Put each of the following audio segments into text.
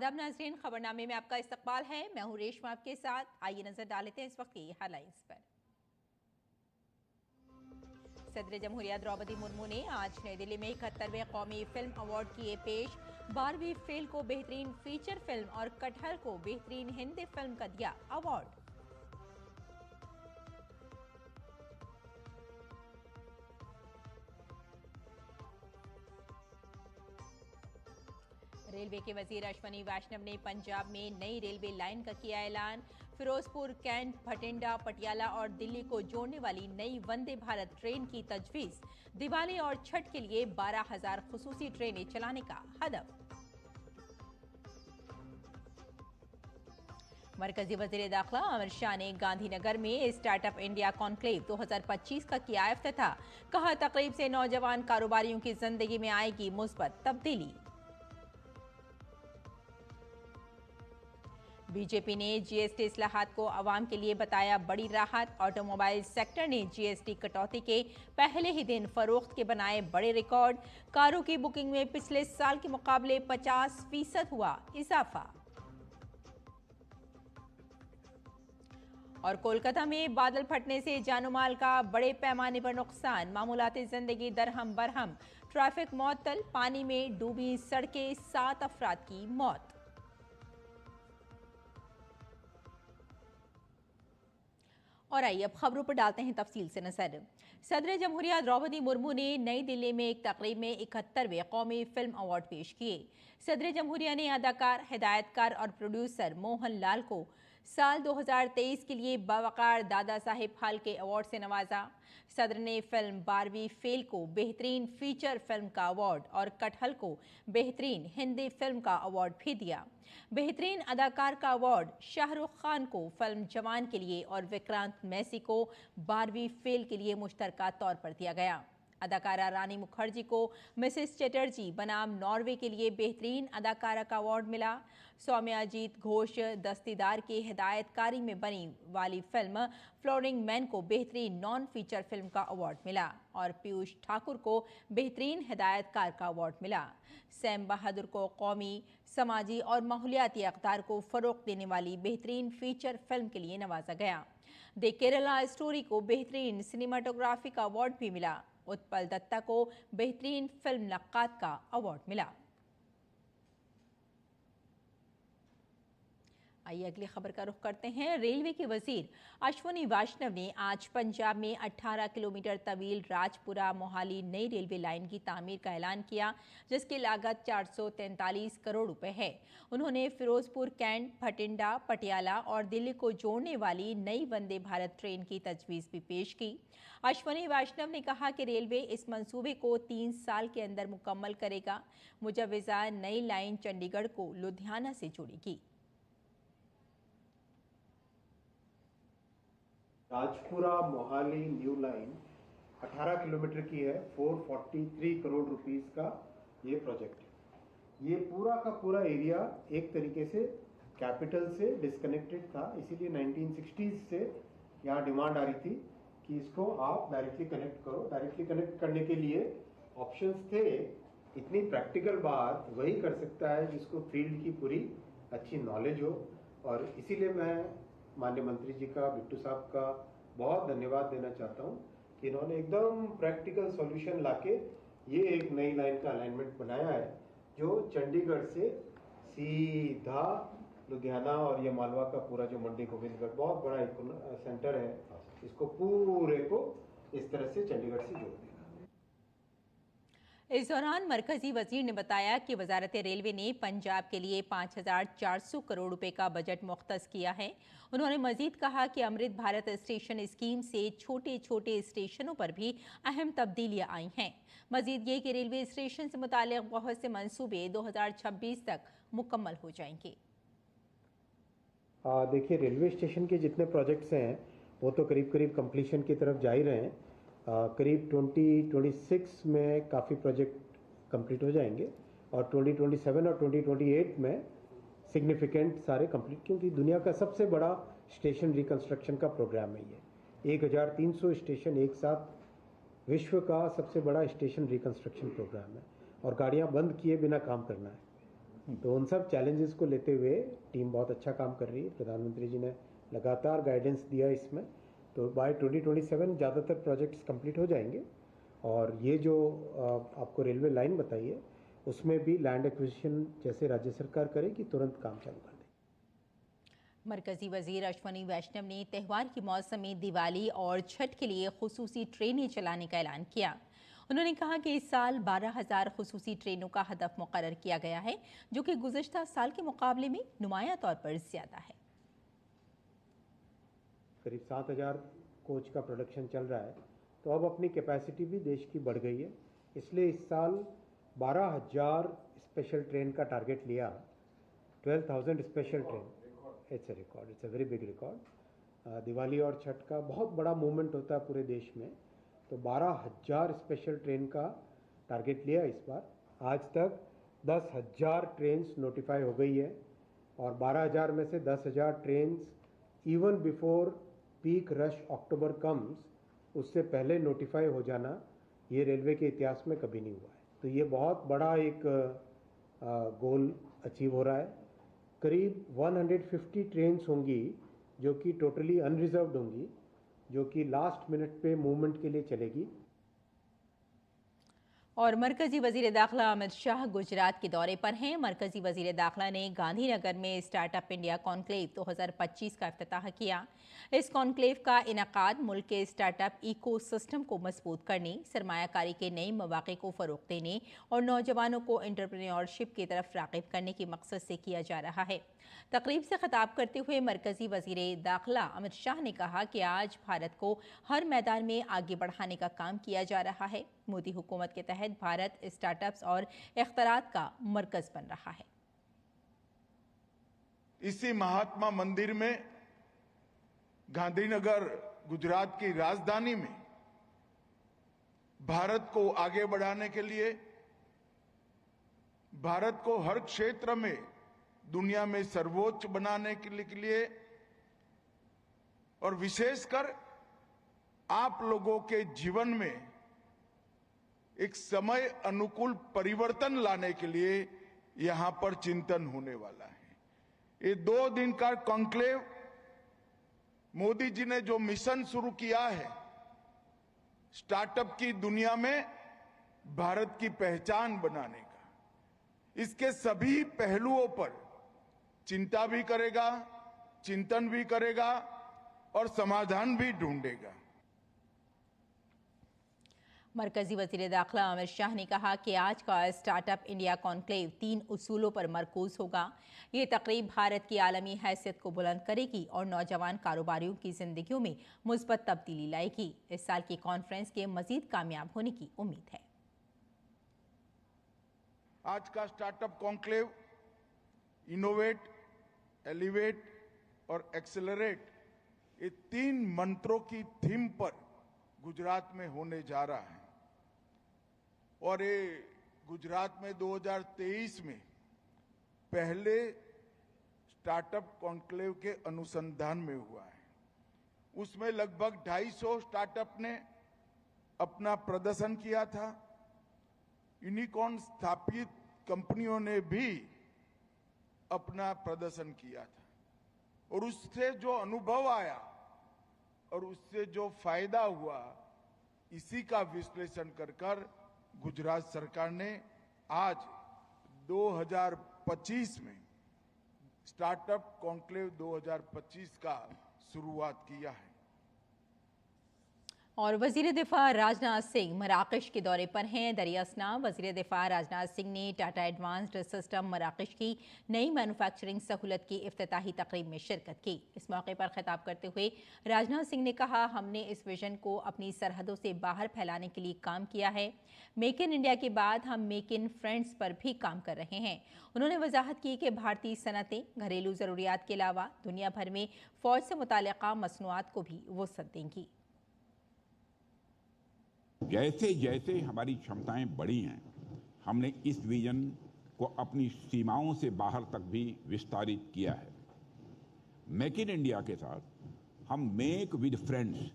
आदाब नाज़रीन, खबरनामे में आपका इस्तकबाल है। मैं हूं रेशमा आपके साथ। आइए नजर डालते हैं इस वक्त की हेडलाइंस पर। सदर जमहूरिया द्रौपदी मुर्मू ने आज नई दिल्ली में 71वें कौमी फिल्म अवार्ड किए पेश। बारहवीं फेल को बेहतरीन फीचर फिल्म और कटहल को बेहतरीन हिंदी फिल्म का दिया अवार्ड। रेलवे के वजीर अश्वनी वैष्णव ने पंजाब में नई रेलवे लाइन का किया ऐलान। फिरोजपुर, कैंट, भटिंडा, पटियाला और दिल्ली को जोड़ने वाली नई वंदे भारत ट्रेन की तजवीज। दिवाली और छठ के लिए 12,000 खुसूसी ट्रेनें चलाने का हदफ। मरकजी वजीर दाखिला अमित शाह ने गांधीनगर में स्टार्टअप इंडिया कॉन्क्लेव 2025 का किया इफ्तिताह। कहा, तकरीब से नौजवान कारोबारियों की जिंदगी में आएगी मुस्बत तब्दीली। बीजेपी ने जीएसटी इस्लाहात को आवाम के लिए बताया बड़ी राहत। ऑटोमोबाइल सेक्टर ने जीएसटी कटौती के पहले ही दिन फरोख्त के बनाए बड़े रिकॉर्ड। कारों की बुकिंग में पिछले साल के मुकाबले 50% हुआ इजाफा। और कोलकाता में बादल फटने से जानमाल का बड़े पैमाने पर नुकसान। मामूलाती जिंदगी दरहम बरहम। ट्रैफिक मुअत्तल, पानी में डूबी सड़कें, 7 अफराद की मौत। और आइए अब खबरों पर डालते हैं तफसील से नजर। सदर जमहूरिया द्रौपदी मुर्मू ने नई दिल्ली में एक तकरीब में 71वें कौमी फिल्म अवार्ड पेश किए। सदर जमहूरिया ने अदाकार, हिदायतकार और प्रोड्यूसर मोहन लाल को साल 2023 के लिए बावकार दादा साहिब फाल्के अवार्ड से नवाजा। सदर ने फिल्म बारहवीं फेल को बेहतरीन फीचर फिल्म का अवार्ड और कटहल को बेहतरीन हिंदी फिल्म का अवार्ड भी दिया। बेहतरीन अदाकार का अवार्ड शाहरुख खान को फिल्म जवान के लिए और विक्रांत मैसी को बारहवीं फेल के लिए मुश्तरका तौर पर दिया गया। अदाकारा रानी मुखर्जी को मिसेस चटर्जी बनाम नॉर्वे के लिए बेहतरीन अदाकारा का अवार्ड मिला। सौम्याजीत घोष दस्तीदार की हिदायतकारी में बनी वाली फिल्म फ्लोरिंग मैन को बेहतरीन नॉन फीचर फिल्म का अवार्ड मिला और पीयूष ठाकुर को बेहतरीन हिदायतकार का अवार्ड मिला। सैम बहादुर को कौमी, समाजी और माहौलियाती अक़दार को फ़रोग़ देने वाली बेहतरीन फीचर फिल्म के लिए नवाजा गया। द केरला स्टोरी को बेहतरीन सिनेमाटोग्राफी का अवार्ड भी मिला। उत्पल दत्ता को बेहतरीन फिल्म नक्काद का अवार्ड मिला। आइए अगली खबर का रुख करते हैं। रेलवे के वजीर अश्वनी वैष्णव ने आज पंजाब में 18 किलोमीटर तवील राजपुरा मोहाली नई रेलवे लाइन की तामीर का ऐलान किया, जिसकी लागत 443 करोड़ रुपए है। उन्होंने फिरोजपुर, कैंट, भटिंडा, पटियाला और दिल्ली को जोड़ने वाली नई वंदे भारत ट्रेन की तजवीज़ भी पेश की। अश्वनी वैष्णव ने कहा कि रेलवे इस मंसूबे को 3 साल के अंदर मुकम्मल करेगा। मुजव्वज़ा नई लाइन चंडीगढ़ को लुधियाना से जोड़ेगी। Rajpura Mohali new line 18 kilometre की है। 443 करोड़ रुपीस का ये प्रोजेक्ट है। ये पूरा का पूरा एरिया एक तरीके से कैपिटल से डिस्कनेक्टेड था, इसीलिए 1960s से यहाँ डिमांड आ रही थी कि इसको आप डायरेक्टली कनेक्ट करो। डायरेक्टली कनेक्ट करने के लिए ऑप्शंस थे। इतनी प्रैक्टिकल बात वही कर सकता है जिसको फील्ड की पूरी अच्छी नॉलेज हो, और इसीलिए मैं माननीय मंत्री जी का, बिट्टू साहब का बहुत धन्यवाद देना चाहता हूं कि इन्होंने एकदम प्रैक्टिकल सॉल्यूशन लाके ये एक नई लाइन का अलाइनमेंट बनाया है, जो चंडीगढ़ से सीधा लुधियाना और ये मालवा का पूरा जो मंडी गोविंदगढ़ बहुत बड़ा एक सेंटर है, इसको पूरे को इस तरह से चंडीगढ़ से जोड़ देगा। इस दौरान मरकजी वजीर ने बताया कि वजारत रेलवे ने पंजाब के लिए 5,400 करोड़ रुपए का बजट मुख्तस किया है। उन्होंने मजीद कहा कि अमृत भारत स्टेशन स्कीम से छोटे छोटे स्टेशनों पर भी अहम तब्दीलियां आई हैं। मजीद ये कि रेलवे स्टेशन से मुताल्लिक़ बहुत से मंसूबे 2026 तक मुकम्मल हो जाएंगे। देखिए, रेलवे स्टेशन के जितने प्रोजेक्ट्स हैं वो तो करीब करीब कंप्लीशन की तरफ जा ही रहे हैं। करीब 2026 में काफ़ी प्रोजेक्ट कंप्लीट हो जाएंगे और 2027 और 2028 में सिग्निफिकेंट सारे कंप्लीट, क्योंकि दुनिया का सबसे बड़ा स्टेशन रिकंस्ट्रक्शन का प्रोग्राम है ये। 1300 स्टेशन एक साथ, विश्व का सबसे बड़ा स्टेशन रिकंस्ट्रक्शन प्रोग्राम है और गाड़ियां बंद किए बिना काम करना है। तो उन सब चैलेंजेस को लेते हुए टीम बहुत अच्छा काम कर रही है। प्रधानमंत्री जी ने लगातार गाइडेंस दिया इसमें, तो बाय 2027 ज़्यादातर प्रोजेक्ट्स कंप्लीट हो जाएंगे। और ये जो आपको रेलवे लाइन बताई है, उसमें भी लैंड एक्विजिशन जैसे राज्य सरकार करेगी, तुरंत काम चालू कर देगी। मरकजी वजीर अश्वनी वैष्णव ने त्यौहार के मौसम में दिवाली और छठ के लिए खुसूसी ट्रेनें चलाने का ऐलान किया। उन्होंने कहा कि इस साल 12,000 खुसूसी ट्रेनों का हदफ मुकर्रर किया गया है, जो कि गुज़िश्ता साल के मुकाबले में नुमायां तौर पर ज्यादा है। करीब 7,000 कोच का प्रोडक्शन चल रहा है, तो अब अपनी कैपेसिटी भी देश की बढ़ गई है। इसलिए इस साल 12,000 स्पेशल ट्रेन का टारगेट लिया। 12,000 special train, it's a record, it's a very big record. Diwali और छठ का बहुत बड़ा मूवमेंट होता है पूरे देश में, तो 12,000 स्पेशल ट्रेन का टारगेट लिया इस बार। आज तक 10,000 ट्रेन्स नोटिफाई हो गई है, और 12,000 में से 10,000 trains even before peak rush October comes, उससे पहले नोटिफाई हो जाना, ये रेलवे के इतिहास में कभी नहीं हुआ है। तो ये बहुत बड़ा एक गोल अचीव हो रहा है। करीब 150 ट्रेन्स होंगी जो कि टोटली अनरिजर्व्ड होंगी, जो कि लास्ट मिनट पे मूवमेंट के लिए चलेगी। और मरकजी वजीर दाखिला अमित शाह गुजरात के दौरे पर हैं। मरकजी वजीर दाखिला ने गांधीनगर में स्टार्टअप इंडिया कॉन्क्लेव 2025 का इफ्तिताह किया। इस कॉन्क्लेव का इनकाद मुल्क के स्टार्टअप इको सिस्टम को मजबूत करने, सरमायाकारी के नए मौक़े को फ़रोग़ देने और नौजवानों को एंटरप्रेन्योरशिप की तरफ राग़िब करने के मकसद से किया जा रहा है। तकरीब से खिताब करते हुए मरकजी वजीर दाखिला अमित शाह ने कहा कि आज भारत को हर मैदान में आगे बढ़ाने का काम किया जा रहा है। मोदी हुकूमत के तहत भारत स्टार्टअप्स और इख्तरात का मरकज बन रहा है। इसी महात्मा मंदिर में गांधीनगर गुजरात की राजधानी में भारत को आगे बढ़ाने के लिए, भारत को हर क्षेत्र में दुनिया में सर्वोच्च बनाने के लिए और विशेषकर आप लोगों के जीवन में एक समय अनुकूल परिवर्तन लाने के लिए यहां पर चिंतन होने वाला है। ये 2 दिन का कॉन्क्लेव मोदी जी ने जो मिशन शुरू किया है, स्टार्टअप की दुनिया में भारत की पहचान बनाने का, इसके सभी पहलुओं पर चिंता भी करेगा, चिंतन भी करेगा और समाधान भी ढूंढेगा। मरकजी वजीर दाखिला अमित शाह ने कहा कि आज का स्टार्टअप इंडिया कॉन्क्लेव 3 उसूलों पर मरकूज होगा। ये तकरीब भारत की आलमी हैसियत को बुलंद करेगी और नौजवान कारोबारियों की जिंदगियों में मुस्बत तब्दीली लाएगी। इस साल की कॉन्फ्रेंस के मजीद कामयाब होने की उम्मीद है। आज का स्टार्टअप कॉन्क्लेव इनोवेट, एलिवेट और एक्सेलरेट, ये 3 मंत्रों की थीम पर गुजरात में होने जा रहा है। और ये गुजरात में 2023 में पहले स्टार्टअप कॉन्क्लेव के अनुसंधान में हुआ है। उसमें लगभग 250 स्टार्टअप ने अपना प्रदर्शन किया था। यूनिकॉर्न स्थापित कंपनियों ने भी अपना प्रदर्शन किया था, और उससे जो अनुभव आया और उससे जो फायदा हुआ, इसी का विश्लेषण कर गुजरात सरकार ने आज 2025 में स्टार्टअप कॉन्क्लेव 2025 का शुरुआत किया है। और वजीर दिफा राजनाथ सिंह मराकश के दौरे पर हैं। दरियासना वजीर दिफा राजनाथ सिंह ने टाटा एडवांस्ड सिस्टम मराकश की नई मैन्युफैक्चरिंग सहूलत की इफ्तिताही तकरीब में शिरकत की। इस मौके पर खिताब करते हुए राजनाथ सिंह ने कहा, हमने इस विजन को अपनी सरहदों से बाहर फैलाने के लिए काम किया है। मेक इन इंडिया के बाद हम मेक इन फ्रेंड्स पर भी काम कर रहे हैं। उन्होंने वजाहत की कि भारतीय सनतें घरेलू ज़रूरियात के अलावा दुनिया भर में फ़ौज से मुताल्लिक़ा मसनूआत को भी वुसअत देंगी। जैसे जैसे हमारी क्षमताएं बढ़ी हैं, हमने इस विजन को अपनी सीमाओं से बाहर तक भी विस्तारित किया है। मेक इन इंडिया के साथ हम मेक विद फ्रेंड्स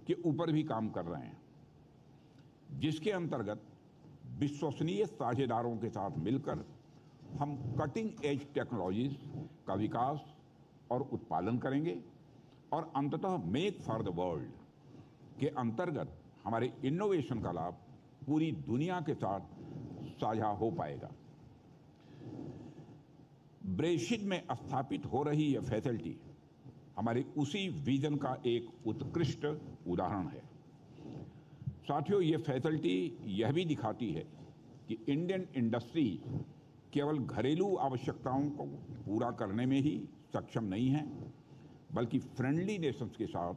के ऊपर भी काम कर रहे हैं, जिसके अंतर्गत विश्वसनीय साझेदारों के साथ मिलकर हम कटिंग एज टेक्नोलॉजीज का विकास और उत्पादन करेंगे और अंततः मेक फॉर द वर्ल्ड के अंतर्गत हमारे इनोवेशन का लाभ पूरी दुनिया के साथ साझा हो पाएगा। ब्रेशिट में स्थापित हो रही यह फैसिलिटी हमारे उसी विजन का एक उत्कृष्ट उदाहरण है। साथियों, ये फैसिलिटी यह भी दिखाती है कि इंडियन इंडस्ट्री केवल घरेलू आवश्यकताओं को पूरा करने में ही सक्षम नहीं है, बल्कि फ्रेंडली नेशंस के साथ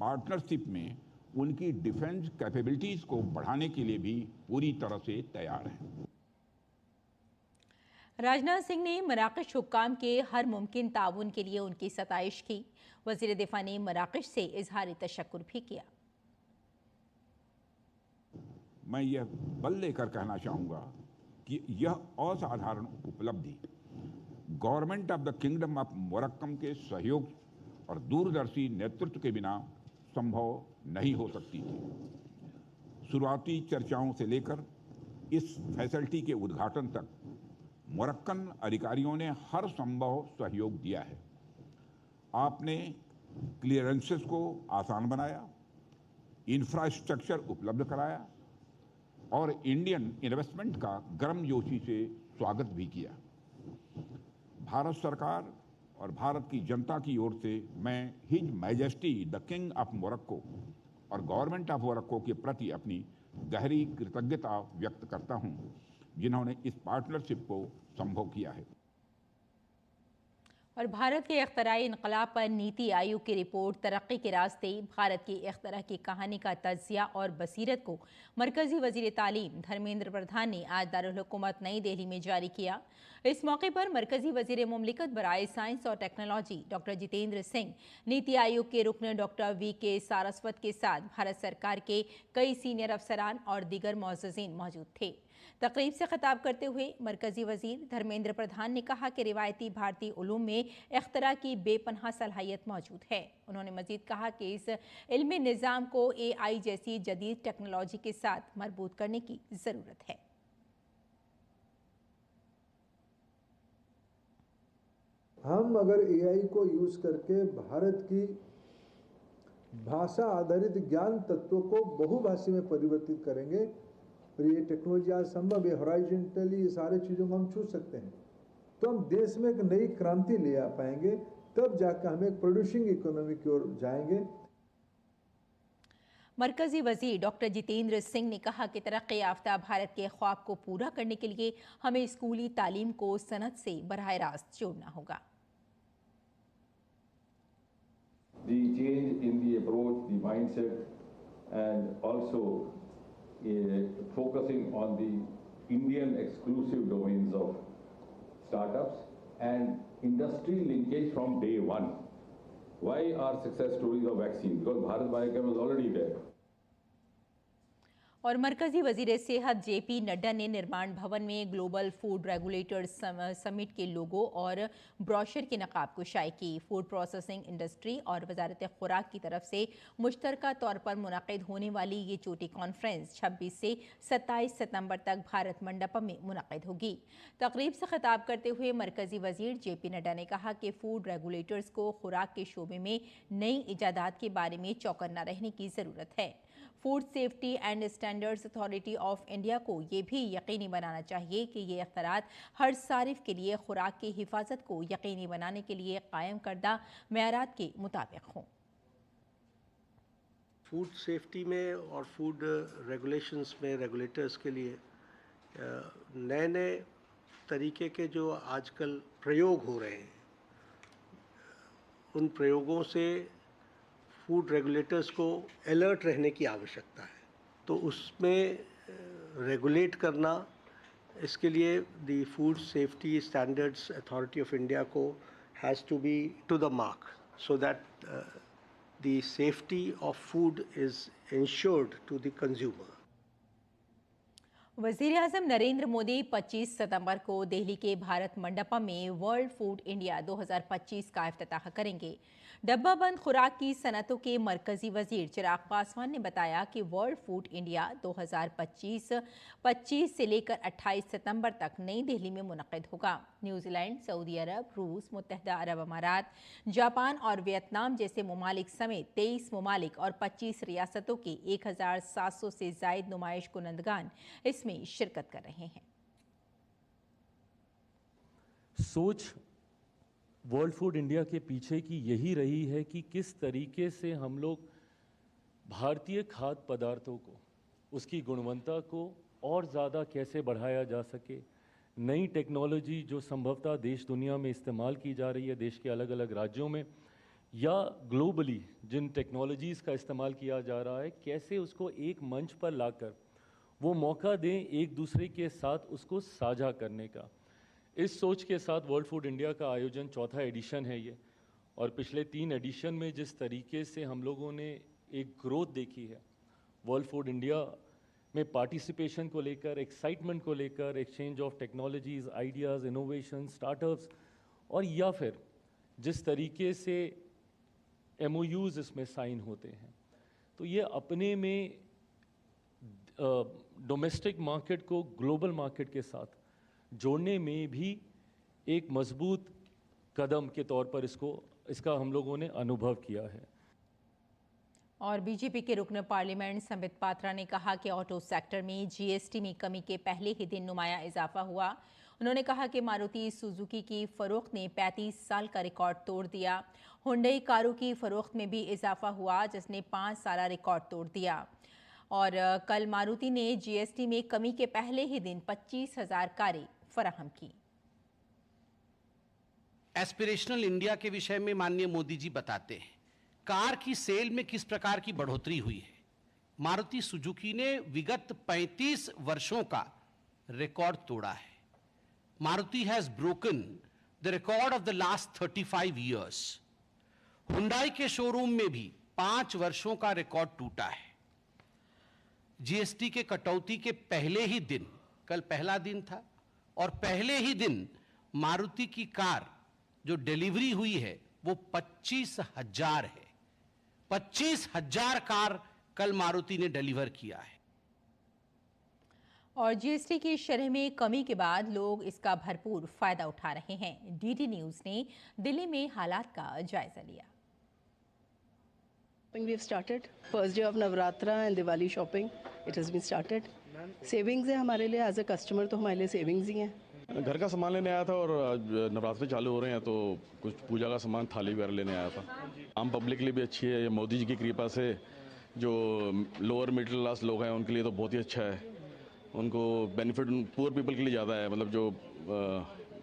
पार्टनरशिप में उनकी डिफेंस कैपेबिलिटीज को बढ़ाने के लिए भी पूरी तरह से तैयार है। राजनाथ सिंह ने मराकश हुक्काम के हर मुमकिन ताउन के लिए उनकी सताइश की। वजीर दिफा ने मराकश से इजहार तशक्कुर भी किया। मैं यह बल लेकर कहना चाहूँगा कि यह असाधारण उपलब्धि government of the kingdom of Morocco के सहयोग और दूरदर्शी नेतृत्व के बिना संभव नहीं हो सकती थी। शुरुआती चर्चाओं से लेकर इस फैसिलिटी के उद्घाटन तक मोरक्कन अधिकारियों ने हर संभव सहयोग दिया है। आपने क्लियरेंसेस को आसान बनाया, इंफ्रास्ट्रक्चर उपलब्ध कराया और इंडियन इन्वेस्टमेंट का गर्मजोशी से स्वागत भी किया। भारत सरकार और भारत की जनता की ओर से मैं his majesty the king of Morocco और गवर्नमेंट ऑफ मोरक्को के प्रति अपनी गहरी कृतज्ञता व्यक्त करता हूं, जिन्होंने इस पार्टनरशिप को संभव किया है। और भारत के इख्तराई इनकलाब पर नीति आयोग की रिपोर्ट तरक्की के रास्ते भारत की इख्तरा की कहानी का तज्जिया और बसीरत को मरकजी वजीर तालीम धर्मेंद्र प्रधान ने आज दारुल हुकूमत नई दिल्ली में जारी किया। इस मौके पर मरकजी वजीर मुमलिकत बराए साइंस और टेक्नोलॉजी डॉक्टर जितेंद्र सिंह, नीति आयोग के रुकन डॉक्टर वी.के. सारस्वत के साथ भारत सरकार के कई सीनियर अफसरान और दीगर मुअज़्ज़िज़ीन मौजूद थे। तकरीब से खिताब करते हुए मरकजी वजीर धर्मेंद्र प्रधान ने कहा कि रिवायती भारतीय उलूम में इख्तरा की बेपनाह सलाहियत मौजूद है। उन्होंने मजीद कहा कि इस इल्मी निज़ाम को AI जैसी जदीद टेक्नोलॉजी के साथ मरबूत करने की ज़रूरत है। हम अगर AI को यूज़ करके भारत की भाषा आधारित ज्ञान तत्वों को बहुभाषी में परिवर्तित करेंगे, और ये टेक्नोलॉजी आज संभव है, हॉराइजॉन्टली ये सारे चीज़ों को हम छू सकते हैं, तो हम देश में एक नई क्रांति ले आ पाएंगे। तब जाकर हम एक प्रोड्यूसिंग इकोनॉमी की ओर जाएंगे। मरकजी वजीर डॉक्टर जितेंद्र सिंह ने कहा कि तरक्की याफ्ता भारत के ख्वाब को पूरा करने के लिए हमें स्कूली तालीम को सनत से बराह रास्त जोड़ना होगा। The change in the approach, the mindset, and also focusing on the Indian exclusive domains of startups and industry linkage from day one. Why are success stories of vaccine? Because Bharat Biotech was already there. और मरकजी वजीर सेहत JP Nadda ने निर्माण भवन में global food regulators summit के लोगो और ब्रोशर की नकाब कुशाई की। फूड प्रोसेसिंग इंडस्ट्री और वजारत खुराक की तरफ से मुश्तरका तौर पर मुनक़िद होने वाली ये चोटी कॉन्फ्रेंस 26 से 27 सितंबर तक भारत मंडपम में मुनक़िद होगी। तकरीब से खिताब करते हुए मरकजी वजीर JP नड्डा ने कहा कि फूड रेगुलेटर्स को खुराक के शोबे में नई इजादात के बारे में चौकन्ना रहने की ज़रूरत है। Food safety and standards authority of India को ये भी यकीनी बनाना चाहिए कि ये इख्तरात हर सारिफ के लिए खुराक की हिफाजत को यकीनी बनाने के लिए कायम करदा मेयारात के मुताबिक हों। फूड सेफ्टी में और फूड रेगुलेशंस में रेगुलेटर्स के लिए नए नए तरीके के जो आजकल प्रयोग हो रहे हैं, उन प्रयोगों से फूड रेगुलेटर्स को अलर्ट रहने की आवश्यकता है। तो उसमें रेगुलेट करना, इसके लिए the food safety standards authority of India को has to be to the mark so that the safety of food is insured to the consumer. वज़ीर-ए-आज़म नरेंद्र मोदी 25 सितंबर को दिल्ली के भारत मंडपम में वर्ल्ड फूड इंडिया 2025 का इफ्तिताह करेंगे। डब्बा बंद खुराक की सनतों के मरकजी वजीर चिराग पासवान ने बताया कि वर्ल्ड फूड इंडिया 2025 25 से लेकर 28 सितंबर तक नई दिल्ली में मुनक़िद होगा। न्यूजीलैंड, सऊदी अरब, रूस, मुत्तहदा अरब अमारात, जापान और वियतनाम जैसे ममालिक समेत 23 ममालिक और 25 रियासतों के 1700 से ज़ायद नुमाइश कुनंदगान इसमें शिरकत कर रहे हैं। सोच वर्ल्ड फूड इंडिया के पीछे की यही रही है कि किस तरीके से हम लोग भारतीय खाद्य पदार्थों को, उसकी गुणवत्ता को और ज़्यादा कैसे बढ़ाया जा सके। नई टेक्नोलॉजी जो संभवतः देश दुनिया में इस्तेमाल की जा रही है, देश के अलग अलग राज्यों में या ग्लोबली जिन टेक्नोलॉजीज़ का इस्तेमाल किया जा रहा है, कैसे उसको एक मंच पर लाकर वो मौका दें एक दूसरे के साथ उसको साझा करने का। इस सोच के साथ वर्ल्ड फूड इंडिया का आयोजन चौथा एडिशन है ये, और पिछले 3 एडिशन में जिस तरीके से हम लोगों ने एक ग्रोथ देखी है वर्ल्ड फूड इंडिया में पार्टिसिपेशन को लेकर, एक्साइटमेंट को लेकर, exchange of technologies, ideas, innovation, startups, और या फिर जिस तरीके से MOUs इसमें साइन होते हैं, तो ये अपने में डोमेस्टिक मार्केट को ग्लोबल मार्केट के साथ जोड़ने में भी एक मजबूत कदम के तौर पर इसका हम लोगों ने अनुभव किया है। और बीजेपी के रुकन पार्लियामेंट संबित पात्रा ने कहा कि ऑटो सेक्टर में GST में कमी के पहले ही दिन नुमाया इजाफा हुआ। उन्होंने कहा कि मारुति सुजुकी की फरोख्त ने 35 साल का रिकॉर्ड तोड़ दिया। हुंडई कारों की फरोख्त में भी इजाफा हुआ जिसने 5 साल रिकॉर्ड तोड़ दिया। और कल मारुति ने GST में कमी के पहले ही दिन 25,000 कारें फराहम की। एस्पिरेशनल इंडिया के विषय में माननीय मोदी जी बताते हैं कार की सेल में किस प्रकार की बढ़ोतरी हुई है। मारुति सुजुकी ने विगत 35 वर्षों का रिकॉर्ड तोड़ा है। Maruti has broken the record of the last 35 years. Hyundai के शोरूम में भी 5 वर्षों का रिकॉर्ड टूटा है। GST के कटौती के पहले ही दिन, कल पहला दिन था, और पहले ही दिन मारुति की कार जो डिलीवरी हुई है वो 25,000 है। 25,000 कार कल मारुति ने डिलीवर किया है। और GST की शरह में कमी के बाद लोग इसका भरपूर फायदा उठा रहे हैं। DD न्यूज़ ने दिल्ली में हालात का जायजा लिया। We have started first day of Navratra and Diwali shopping. It has been started. Savings है हमारे लिए एज ए कस्टमर, तो हमारे लिए सेविंग्स ही हैं। घर का सामान लेने आया था और नवरात्रि चालू हो रहे हैं तो कुछ पूजा का सामान, थाली वगैरह लेने आया था। आम पब्लिक के लिए भी अच्छी है। मोदी जी की कृपा से जो लोअर मिडिल क्लास लोग हैं उनके लिए तो बहुत ही अच्छा है। उनको बेनिफिट पुअर पीपल के लिए ज़्यादा है, मतलब जो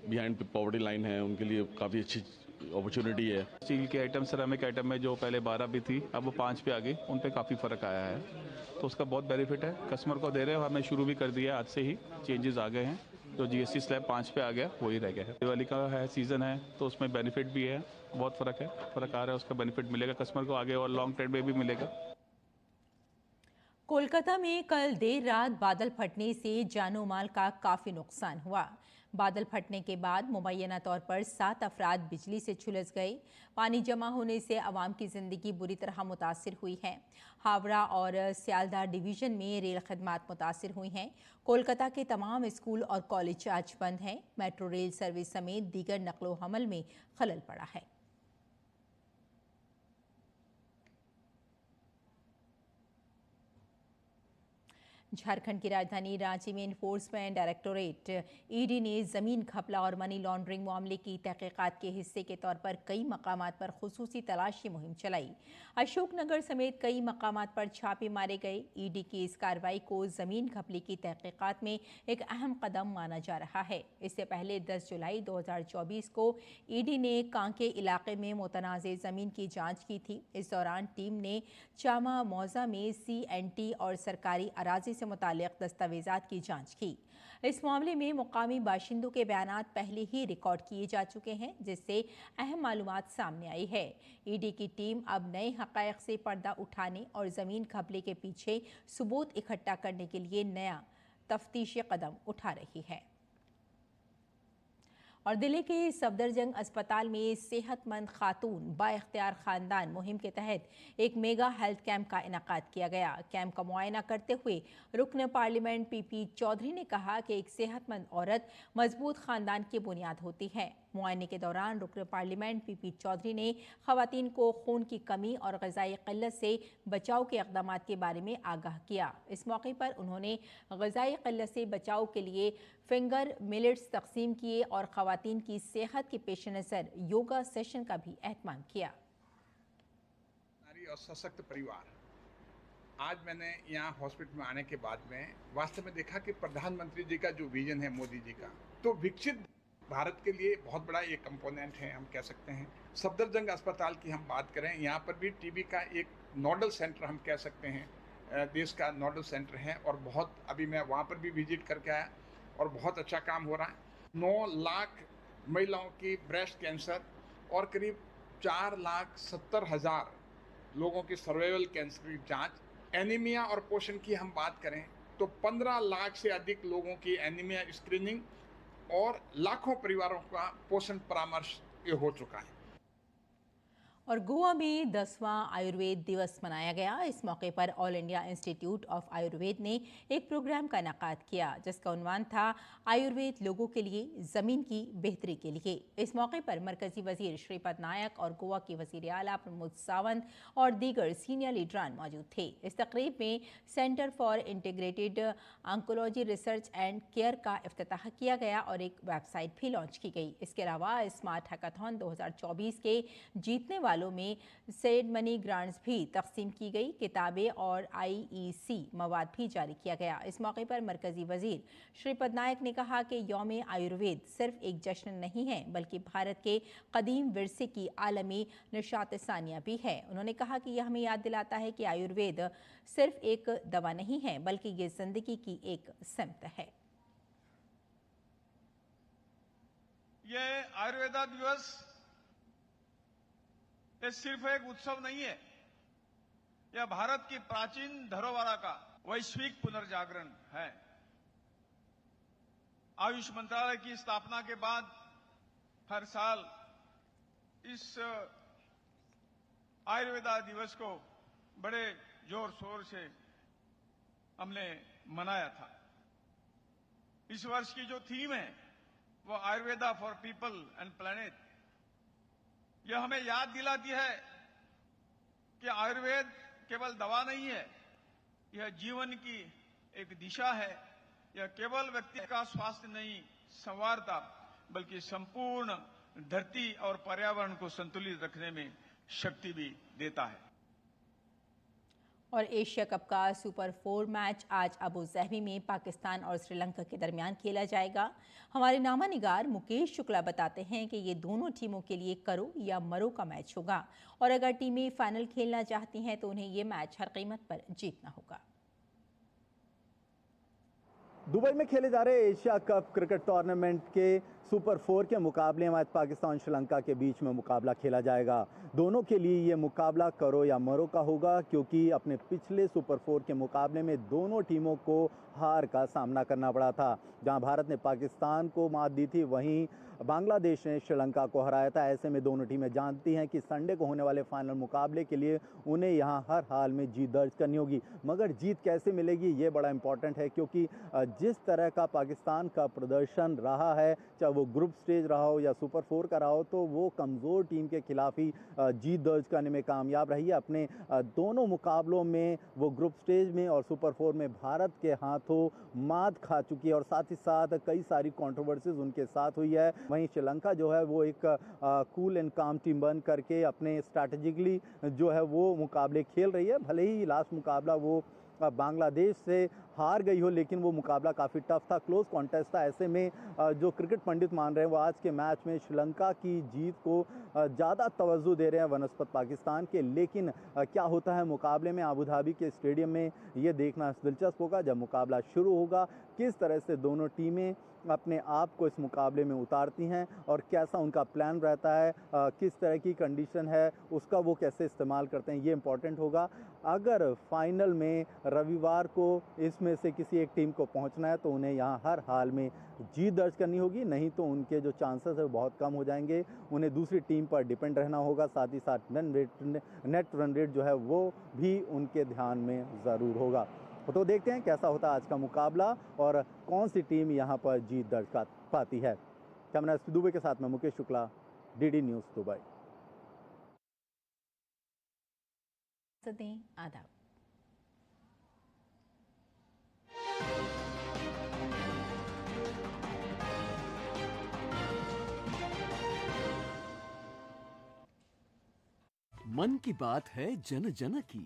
बिहाइंड पॉवर्टी लाइन है उनके लिए काफ़ी अच्छी अपॉर्चुनिटी है। स्टील के आइटम, सिरेमिक आइटम में जो पहले 12 भी थी अब वो 5 पे आ गई, उन पे काफ़ी फ़र्क आया है, तो उसका बहुत बेनिफिट है। कस्टमर को दे रहे हैं, हमें शुरू भी कर दिया, आज से ही चेंजेस आ गए हैं। जो GST स्लैब 5 पे आ गया वही रह गया है। दिवाली का है सीज़न है तो उसमें बेनिफिट भी है, बहुत फ़र्क आ रहा है, उसका बेनिफिट मिलेगा कस्टमर को आगे और लॉन्ग टर्म में भी मिलेगा। कोलकाता में कल देर रात बादल फटने से जानो माल का काफ़ी नुकसान हुआ। बादल फटने के बाद मुबैना तौर पर 7 अफराद बिजली से झुलस गए। पानी जमा होने से आवाम की ज़िंदगी बुरी तरह मुतासिर हुई है। हावड़ा और सियालदाह डिवीज़न में रेल खदमात मुतासिर हुई हैं। कोलकाता के तमाम स्कूल और कॉलेज आज बंद हैं। मेट्रो रेल सर्विस समेत दीगर नकलो हमल में खलल पड़ा है। झारखंड की राजधानी रांची में इन्फोर्समेंट डायरेक्टोरेट ED ने ज़मीन घपला और मनी लॉन्ड्रिंग मामले की तहकीकात के हिस्से के तौर पर कई मकामात पर खुसूसी तलाशी मुहिम चलाई। अशोकनगर समेत कई मकामात पर छापे मारे गए। ED की इस कार्रवाई को ज़मीन घपले की तहकीकात में एक अहम कदम माना जा रहा है। इससे पहले 10 जुलाई 2024 को ED ने कांके इलाके में मुतनाज़ ज़मीन की जाँच की थी। इस दौरान टीम ने चामा मौजा में CNT और सरकारी अराजी से मुताल्लिक़ दस्तावेज़ात की जांच की। इस मामले में मुकामी बाशिंदों के बयानात पहले ही रिकॉर्ड किए जा चुके हैं, जिससे अहम मालूमात सामने आई है। ED की टीम अब नए हक़ाइक़ से पर्दा उठाने और ज़मीन घपले के पीछे सबूत इकट्ठा करने के लिए नया तफ्तीशी कदम उठा रही है। और दिल्ली के सफदरजंग अस्पताल में सेहतमंद खातून बाइख्तियार खानदान मुहिम के तहत एक मेगा हेल्थ कैंप का इनेकाद किया गया। कैंप का मुआयना करते हुए रुकन पार्लियामेंट पीपी चौधरी ने कहा कि एक सेहतमंद औरत मजबूत खानदान की बुनियाद होती है। मुआयने के दौरान रुकन पार्लियामेंट पीपी चौधरी ने खवातीन को खून की कमी और ग़िज़ाई क़िल्लत से बचाव के इक़दाम के बारे में आगाह किया। इस मौके पर उन्होंने ग़िज़ाई क़िल्लत से बचाव के लिए फिंगर मिलेट्स तकसीम किए और खवातीन की सेहत के पेश नज़र योगा सेशन का भी एहतमाम किया। नारी और सशक्त परिवार, आज मैंने यहाँ हॉस्पिटल में आने के बाद में वास्तव में देखा कि प्रधानमंत्री जी का जो विजन है मोदी जी का, तो विकसित भारत के लिए बहुत बड़ा ये कंपोनेंट है, हम कह सकते हैं। सफदरजंग अस्पताल की हम बात करें, यहाँ पर भी टीबी का एक नोडल सेंटर हम कह सकते हैं, देश का नोडल सेंटर है। और बहुत अभी मैं वहाँ पर भी विजिट करके आया और बहुत अच्छा काम हो रहा है। 9 लाख महिलाओं की ब्रेस्ट कैंसर और करीब 4,70,000 लोगों की सर्वाइवल कैंसर की जाँच। एनीमिया और पोषण की हम बात करें तो 15 लाख से अधिक लोगों की एनीमिया स्क्रीनिंग और लाखों परिवारों का पोषण परामर्श ये हो चुका है। और गोवा में 10वां आयुर्वेद दिवस मनाया गया। इस मौके पर all India institute of Ayurveda ने एक प्रोग्राम का इनेकाद किया जिसका उन्वान था आयुर्वेद लोगों के लिए, ज़मीन की बेहतरी के लिए। इस मौके पर मरकजी वजीर श्रीपद नायक और गोवा के वजीर आला प्रमोद सावंत और दीगर सीनियर लीडरान मौजूद थे। इस तकरीब में centre for integrated oncology research and care का इफ्तिताह किया गया और एक वेबसाइट भी लॉन्च की गई। इसके अलावा स्मार्ट हैकाथॉन 2024 के जीतने वाले में सेड मनी ग्रांट्स भी तकसीम की गई। किताबें और IEC मवाद भी जारी किया गया। इस मौके पर मरकजी वजीर श्रीपद नायक ने कहा कि यौम आयुर्वेद सिर्फ एक जश्न नहीं है बल्कि भारत के कदीम विरसे की आलमी निशात सानिया भी है। उन्होंने कहा कि यह हमें याद दिलाता है कि आयुर्वेद सिर्फ एक दवा नहीं है बल्कि ये जिंदगी की एक सिमत है। ये आयुर्वेदा दिवस ये सिर्फ एक उत्सव नहीं है, यह भारत की प्राचीन धरोहर का वैश्विक पुनर्जागरण है। आयुष मंत्रालय की स्थापना के बाद हर साल इस आयुर्वेदा दिवस को बड़े जोर शोर से हमने मनाया था। इस वर्ष की जो थीम है वो Ayurveda for people and planet. यह हमें याद दिलाती है कि आयुर्वेद केवल दवा नहीं है, यह जीवन की एक दिशा है। यह केवल व्यक्ति का स्वास्थ्य नहीं संवारता बल्कि संपूर्ण धरती और पर्यावरण को संतुलित रखने में शक्ति भी देता है। और एशिया कप का सुपर 4 मैच आज अबू ज़हबी में पाकिस्तान और श्रीलंका के दरमियान खेला जाएगा। हमारे नामा निगार मुकेश शुक्ला बताते हैं कि ये दोनों टीमों के लिए करो या मरो का मैच होगा और अगर टीमें फाइनल खेलना चाहती हैं तो उन्हें ये मैच हर कीमत पर जीतना होगा। दुबई में खेले जा रहे एशिया कप क्रिकेट टूर्नामेंट के सुपर 4 के मुकाबले में आज पाकिस्तान श्रीलंका के बीच में मुकाबला खेला जाएगा। दोनों के लिए ये मुकाबला करो या मरो का होगा क्योंकि अपने पिछले सुपर 4 के मुकाबले में दोनों टीमों को हार का सामना करना पड़ा था। जहां भारत ने पाकिस्तान को मात दी थी वहीं बांग्लादेश ने श्रीलंका को हराया था। ऐसे में दोनों टीमें जानती हैं कि संडे को होने वाले फाइनल मुकाबले के लिए उन्हें यहां हर हाल में जीत दर्ज करनी होगी। मगर जीत कैसे मिलेगी ये बड़ा इंपॉर्टेंट है क्योंकि जिस तरह का पाकिस्तान का प्रदर्शन रहा है, चाहे वो ग्रुप स्टेज रहा हो या सुपर 4 का रहा हो, तो वो कमज़ोर टीम के खिलाफ ही जीत दर्ज करने में कामयाब रही है। अपने दोनों मुकाबलों में वो ग्रुप स्टेज में और सुपर 4 में भारत के हाथों मात खा चुकी है और साथ ही साथ कई सारी कंट्रोवर्सीज उनके साथ हुई है। वहीं श्रीलंका जो है वो एक कूल एंड काम टीम बन करके अपने स्ट्रैटेजिकली जो है वो मुकाबले खेल रही है। भले ही लास्ट मुकाबला वो बांग्लादेश से हार गई हो लेकिन वो मुकाबला काफ़ी टफ था, क्लोज कॉन्टेस्ट था। ऐसे में जो क्रिकेट पंडित मान रहे हैं वो आज के मैच में श्रीलंका की जीत को ज़्यादा तवज्जो दे रहे हैं वनस्पत पाकिस्तान के। लेकिन क्या होता है मुकाबले में अबू धाबी के स्टेडियम में ये देखना दिलचस्प होगा जब मुकाबला शुरू होगा किस तरह से दोनों टीमें अपने आप को इस मुकाबले में उतारती हैं और कैसा उनका प्लान रहता है, किस तरह की कंडीशन है उसका वो कैसे इस्तेमाल करते हैं, ये इम्पॉर्टेंट होगा। अगर फाइनल में रविवार को इसमें में से किसी एक टीम को पहुंचना है तो उन्हें यहां हर हाल में जीत दर्ज करनी होगी, नहीं तो उनके जो चांसेस है वो बहुत कम हो जाएंगे। उन्हें दूसरी टीम पर डिपेंड रहना होगा, साथ ही साथ नेट रन रेट जो है वो भी उनके ध्यान में ज़रूर होगा। तो देखते हैं कैसा होता है आज का मुकाबला और कौन सी टीम यहाँ पर जीत दर्ज पाती है। कैमरा दुबई के साथ में Mukesh Shukla, DD news Dubai. आदाब। मन की बात है जन जन की।